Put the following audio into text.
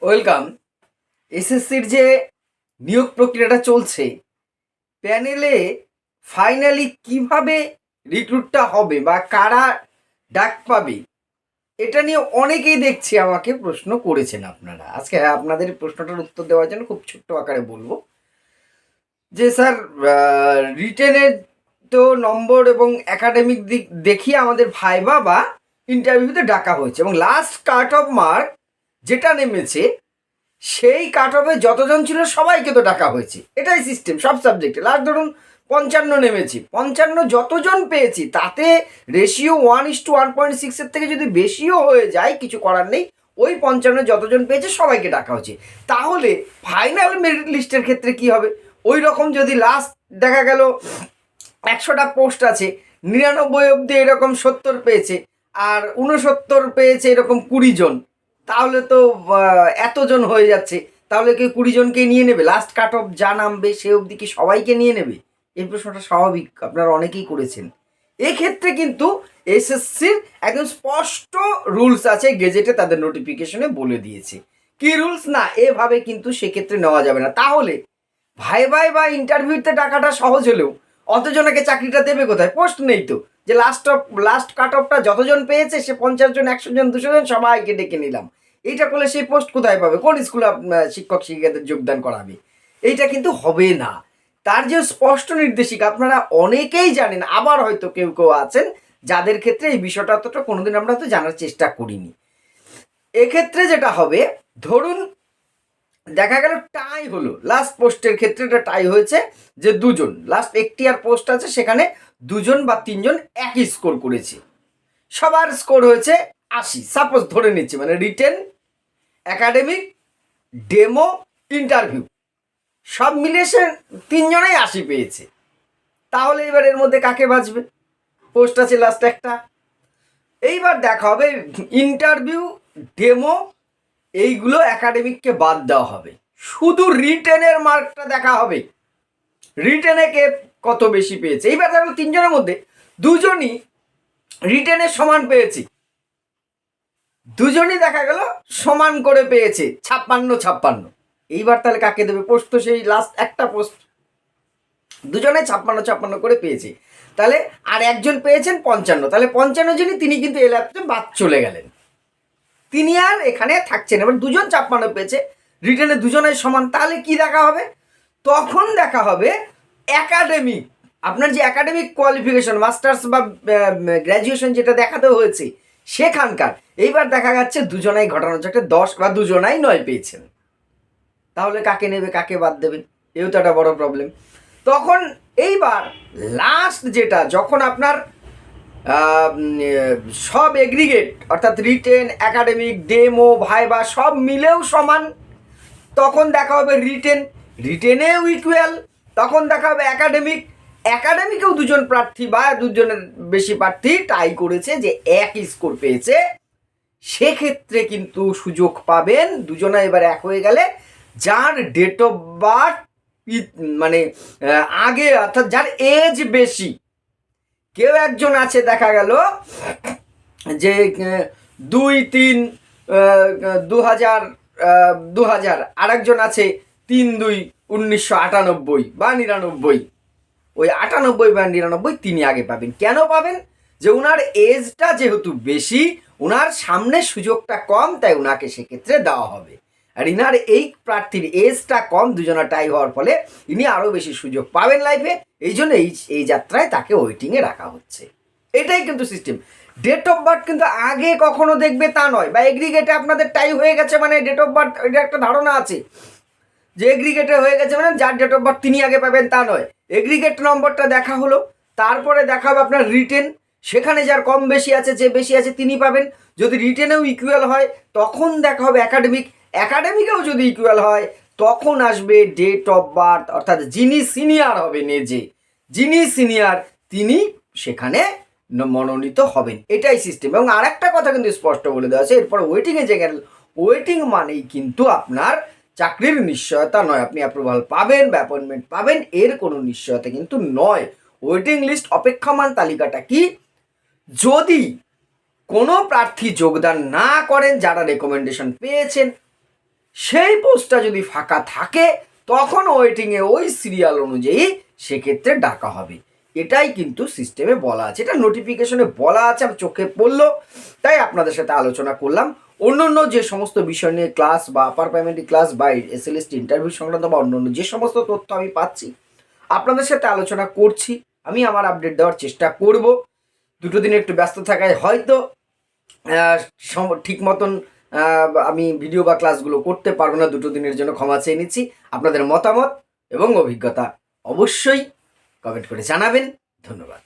Welcome. এসএসসির যে নিয়োগ প্রক্রিয়াটা চলছে, প্যানেলে ফাইনালি কিভাবে রিক্রুটটা হবে বা কারা ডাক পাবে, এটা নিয়ে অনেকেই দেখছি আমাকে প্রশ্ন করেছেন আপনারা। আজকে আপনাদের প্রশ্নটার উত্তর দেওয়ার জন্য খুব ছোট্ট আকারে বলবো যে স্যার, রিটেনের তো নম্বর এবং একাডেমিক দিক দেখিয়ে আমাদের ভাইবা বা ইন্টারভিউতে ডাকা হয়েছে এবং লাস্ট কাট অফ মার্ক যেটা নেমেছে সেই কাট অফে যতজন ছিল সবাইকে তো ডাকা হয়েছে। এটাই সিস্টেম সব সাবজেক্টে। লাস্ট ধরুন 55 নেমেছি, 55 যতজন পেয়েছি তাতে রেশিও 1:1.6 থেকে যদি বেশিও হয়ে যায় কিছু করার নেই, ওই 55 যতজন পেয়েছে সবাইকে ডাকা হচ্ছে। তাহলে ফাইনাল মেরিট লিস্টের ক্ষেত্রে কি হবে? ওই রকম যদি লাস্ট দেখা গেল 100টা পোস্ট আছে, 99 অব্দি এরকম 70 পেয়েছে আর 69 পেয়েছে এরকম 20 জন, তাহলে তো এতজন হয়ে যাচ্ছে। তাহলে কি 20 জনকে নিয়ে নেবে? লাস্ট কাট অফ যা নামবে সে অবধি কি সবাইকে নিয়ে নেবে? এই প্রশ্নটা স্বাভাবিক, আপনারা অনেকেই করেছেন। এক্ষেত্রে কিন্তু এসএসসির একদম স্পষ্ট রুলস আছে, গেজেটে তাদের নোটিফিকেশনে বলে দিয়েছে। কি রুলস? না, এভাবে কিন্তু সেক্ষেত্রে নেওয়া যাবে না। তাহলে ভাই বা ইন্টারভিউতে টাকাটা সহজ হলেও অতজনকে চাকরিটা দেবে কোথায়? পোস্ট নেই তো। যে লাস্ট কাট অফটা যতজন পেয়েছে সে 50 জন, 100 জন, 200 জন সবাইকে ডেকে নিলাম, এইটা করলে সেই পোস্ট কোথায় পাবে? কোন স্কুলে শিক্ষক শিক্ষিকাদের যোগদান করাবে? এইটা কিন্তু হবে না। তার যে স্পষ্ট নির্দেশিকা আপনারা অনেকেই জানেন, আবার হয়তো কেউ কেউ আছেন যাদের ক্ষেত্রে এই বিষয়টা অতটা কোনোদিন আমরা তো জানার চেষ্টা করিনি। এক্ষেত্রে যেটা হবে, ধরুন দেখা গেল টাই হলো, লাস্ট পোস্টের ক্ষেত্রে এটা টাই হয়েছে যে দুজন, লাস্ট একটি আর পোস্ট আছে সেখানে দুজন বা তিনজন একই স্কোর করেছে, সবার স্কোর হয়েছে 80, সাপোজ ধরে নিচ্ছি, মানে রিটেন, একাডেমিক, ডেমো, ইন্টারভিউ সব মিলিয়ে সে তিনজনেই 80 পেয়েছে। তাহলে এবার এর মধ্যে কাকে বাঁচবে? পোস্ট আছে লাস্ট একটা। এইবার দেখা হবে ইন্টারভিউ, ডেমো এইগুলো একাডেমিককে বাদ দেওয়া হবে, শুধু রিটেনের মার্কটা দেখা হবে, রিটেনে কে কত বেশি পেয়েছে। এইবার দেখা গেল তিনজনের মধ্যে দুজনই রিটেনের সমান পেয়েছি, দুজনই দেখা গেল সমান করে পেয়েছে 56। এইবার তাহলে কাকে দেবে? পোস্ট তো সেই লাস্ট একটা পোস্ট, দুজনে 56 করে পেয়েছে, তাহলে আর একজন পেয়েছেন 55, তাহলে 55 জনই তিনি কিন্তু এলাকাতে বাদ চলে গেলেন, তিনি আর এখানে থাকছেন। এবার দুজন 56 পেয়েছে, রিটেনে দুজনের সমান, তাহলে কি দেখা হবে? তখন দেখা হবে একাডেমিক, আপনার যে একাডেমিক কোয়ালিফিকেশন মাস্টার্স বা গ্র্যাজুয়েশন যেটা দেখাতে হয়েছে সেখানকার। এইবার দেখা যাচ্ছে দুজনাই ঘটানো চক্রে 10 বা দুজনাই 9 পেয়েছেন, তাহলে কাকে নেবে, কাকে বাদ দেবে? এও তো একটা বড় প্রবলেম। তখন এইবার লাস্ট যেটা, যখন আপনার সব এগ্রিগেট অর্থাৎ রিটেন, একাডেমিক, ডেমো, ভাইবা সব মিলেও সমান, তখন দেখা হবে রিটেনেও ইকুয়াল, তখন দেখা হবে একাডেমিকেও দুজন প্রার্থী বা দুজনের বেশি প্রার্থী টাই করেছে যে একই স্কোর পেয়েছে, সেক্ষেত্রে কিন্তু সুযোগ পাবেন দুজনে এবার এক হয়ে গেলে যার ডেট অফ বার্থ মানে আগে, অর্থাৎ যার এজ বেশি। কেউ একজন আছে দেখা গেল যে 2-3-2000, আরেকজন আছে 3-2-1998 বা 99, ওই 98 বা 99 তিনি আগে পাবেন। কেন পাবেন? যে ওনার এজটা যেহেতু বেশি, ওনার সামনে সুযোগটা কম, তাই ওনাকে সেক্ষেত্রে দেওয়া হবে। আর ইনার এই প্রার্থীর এজটা কম, দুজনা টাই হওয়ার ফলে ইনি আরও বেশি সুযোগ পাবেন লাইফে, এই জন্য এই যাত্রায় তাকে ওয়েটিংয়ে রাখা হচ্ছে। এটাই কিন্তু সিস্টেম। ডেট অফ বার্থ কিন্তু আগে কখনো দেখবে তা নয়, বা এগ্রিগেটে আপনাদের টাই হয়ে গেছে মানে ডেট অফ বার্থ, এটা একটা ধারণা আছে যে এগ্রিগেটে হয়ে গেছে মানে যার ডেট অফ বার্থ তিনি আগে পাবেন, তা নয়। এগ্রিগেট নম্বরটা দেখা হলো, তারপরে দেখা হবে আপনার রিটেন, সেখানে যার কম বেশি আছে, যে বেশি আছে তিনি পাবেন। যদি রিটেনেও ইকুয়াল হয় তখন দেখা হবে একাডেমিকেও যদি ইকুয়াল হয় তখন আসবে ডেট অফ বার্থ, অর্থাৎ যিনি সিনিয়র হবেন, যিনি সিনিয়র তিনি সেখানে মনোনীত হবেন। এটাই সিস্টেম। এবং আর একটা কথা কিন্তু স্পষ্ট বলে দেওয়া আছে, এরপর ওয়েটিংয়ে যে গেল, ওয়েটিং মানেই কিন্তু আপনার চাকরির নিশ্চয়তা নয়, আপনি অ্যাপ্রুভাল পাবেন বা অ্যাপয়েন্টমেন্ট পাবেন এর কোনো নিশ্চয়তা কিন্তু নয়। ওয়েটিং লিস্ট, অপেক্ষমান তালিকাটা কি? যদি কোনো প্রার্থী যোগদান না করেন, যারা রেকমেন্ডেশন পেয়েছেন, সেই পোস্টটা যদি ফাঁকা থাকে তখন ওয়েটিংয়ে ওই সিরিয়াল অনুযায়ী সেক্ষেত্রে ডাকা হবে। এটাই কিন্তু সিস্টেমে বলা আছে, এটা নোটিফিকেশনে বলা আছে, আমি চোখে পড়লো তাই আপনাদের সাথে আলোচনা করলাম। অন্য যে সমস্ত বিষয় নিয়ে ক্লাস বা আপার প্রাইমারি ক্লাস বা এসএলএসটি ইন্টারভিউ সংক্রান্ত বা অন্য যে সমস্ত তথ্য আমি পাচ্ছি আপনাদের সাথে আলোচনা করছি, আমি আমার আপডেট দেওয়ার চেষ্টা করব। দুটো দিনে একটু ব্যস্ত থাকায় হয়তো ঠিক মতন আমি ভিডিও বা ক্লাসগুলো করতে পারবো না, দুটো দিনের জন্য ক্ষমা চেয়ে নিচ্ছি। আপনাদের মতামত এবং অভিজ্ঞতা অবশ্যই কমেন্ট করে জানাবেন। ধন্যবাদ।